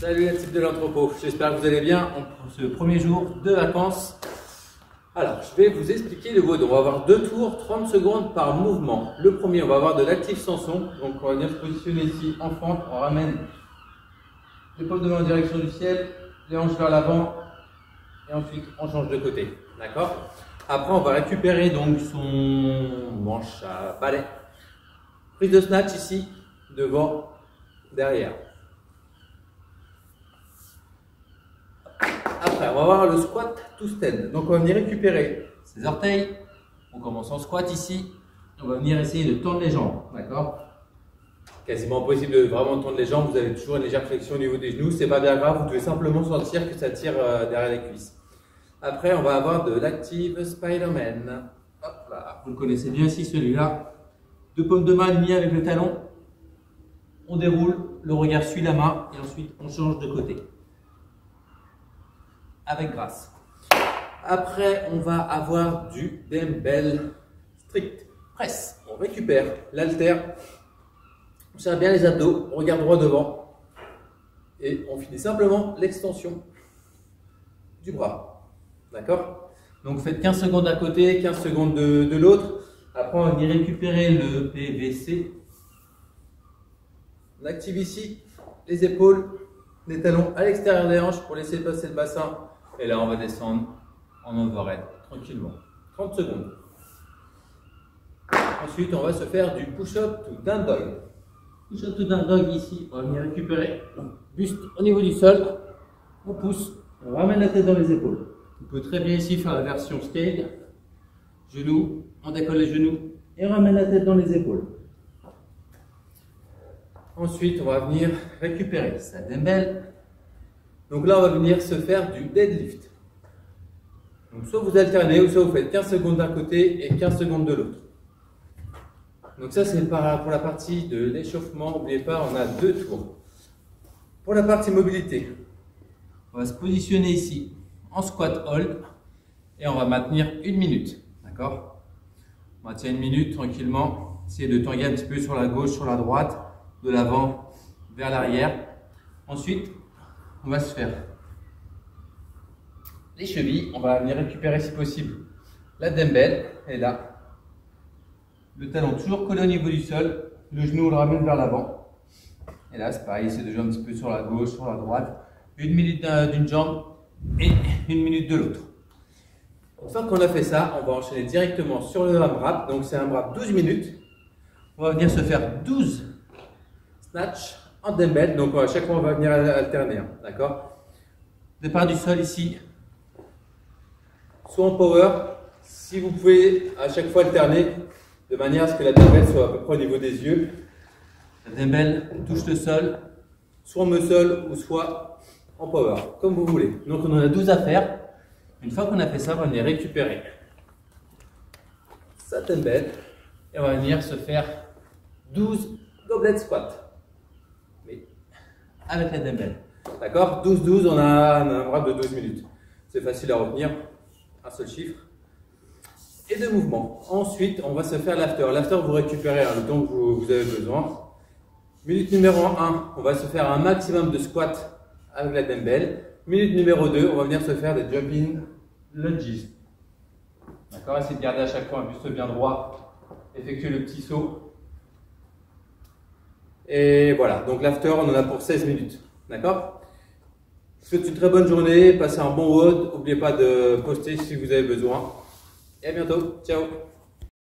Salut la team de l'entrepôt, j'espère que vous allez bien pour ce premier jour de vacances. Alors, je vais vous expliquer le WOD. On va avoir 2 tours, 30 secondes par mouvement. Le premier, on va avoir de l'actif sans son. Donc, on va venir se positionner ici en fente. On ramène les paumes de main en direction du ciel, les hanches vers l'avant et ensuite on change de côté. D'accord? Après, on va récupérer donc son manche à balai. Prise de snatch ici, devant, derrière. Après, on va voir le squat to stand. Donc, on va venir récupérer ses orteils. On commence en squat ici. On va venir essayer de tendre les jambes. D'accord? Quasiment impossible de vraiment tendre les jambes. Vous avez toujours une légère flexion au niveau des genoux. C'est pas bien grave. Vous devez simplement sentir que ça tire derrière les cuisses. Après, on va avoir de l'active Spider-Man. Hop là. Vous le connaissez bien ici, celui-là. 2 paumes de main alignées avec le talon. On déroule. Le regard suit la main. Et ensuite, on change de côté. Avec grâce. Après, on va avoir du dumbbell strict press. On récupère l'haltère, on serre bien les abdos, on regarde droit devant et on finit simplement l'extension du bras. D'accord? Donc faites 15 secondes d'un côté, 15 secondes de l'autre. Après, on va venir récupérer le PVC. On active ici les épaules, les talons à l'extérieur des hanches pour laisser passer le bassin. Et là, on va descendre en overhead, tranquillement. 30 secondes. Ensuite, on va se faire du push-up to down dog. Push-up to down dog ici, on va venir récupérer buste au niveau du sol. On pousse, on ramène la tête dans les épaules. On peut très bien ici faire la version scale. Genoux, on décolle les genoux et on ramène la tête dans les épaules. Ensuite, on va venir récupérer sa dumbbell. Donc là, on va venir se faire du deadlift. Donc soit vous alternez, ou soit vous faites 15 secondes d'un côté et 15 secondes de l'autre. Donc ça, c'est pour la partie de l'échauffement. N'oubliez pas, on a 2 tours. Pour la partie mobilité, on va se positionner ici en squat hold et on va maintenir 1 minute. D'accord? On maintient 1 minute tranquillement. Essayez de tanguer un petit peu sur la gauche, sur la droite, de l'avant vers l'arrière. Ensuite, on va se faire les chevilles. On va venir récupérer si possible la dumbbell. Et là, le talon toujours collé au niveau du sol. Le genou, on le ramène vers l'avant. Et là, c'est pareil, essayez de jouer un petit peu sur la gauche, sur la droite. 1 minute d'une jambe et 1 minute de l'autre. Une fois qu'on a fait ça, on va enchaîner directement sur le AMRAP. Donc, c'est un AMRAP 12 minutes. On va venir se faire 12 snatch en dumbbell, donc à chaque fois on va venir alterner, d'accord? Départ du sol ici, soit en power, si vous pouvez à chaque fois alterner de manière à ce que la dumbbell soit à peu près au niveau des yeux. La dumbbell touche le sol, soit en muscle ou soit en power, comme vous voulez. Donc on en a 12 à faire. Une fois qu'on a fait ça, on va venir récupérer sa dumbbell et on va venir se faire 12 goblet squats. Avec la dumbbell. D'accord? 12-12, on a un AMRAP de 12 minutes. C'est facile à retenir, un seul chiffre. Et 2 mouvements. Ensuite, on va se faire l'after. L'after, vous récupérez le temps que vous avez besoin. Minute numéro 1, on va se faire un maximum de squats avec la dumbbell. Minute numéro 2, on va venir se faire des jumping lunges. D'accord? Essayez de garder à chaque fois un buste bien droit. Effectuez le petit saut. Et voilà, donc l'after, on en a pour 16 minutes. D'accord? Je vous souhaite une très bonne journée, passez un bon WOD. N'oubliez pas de poster si vous avez besoin. Et à bientôt. Ciao!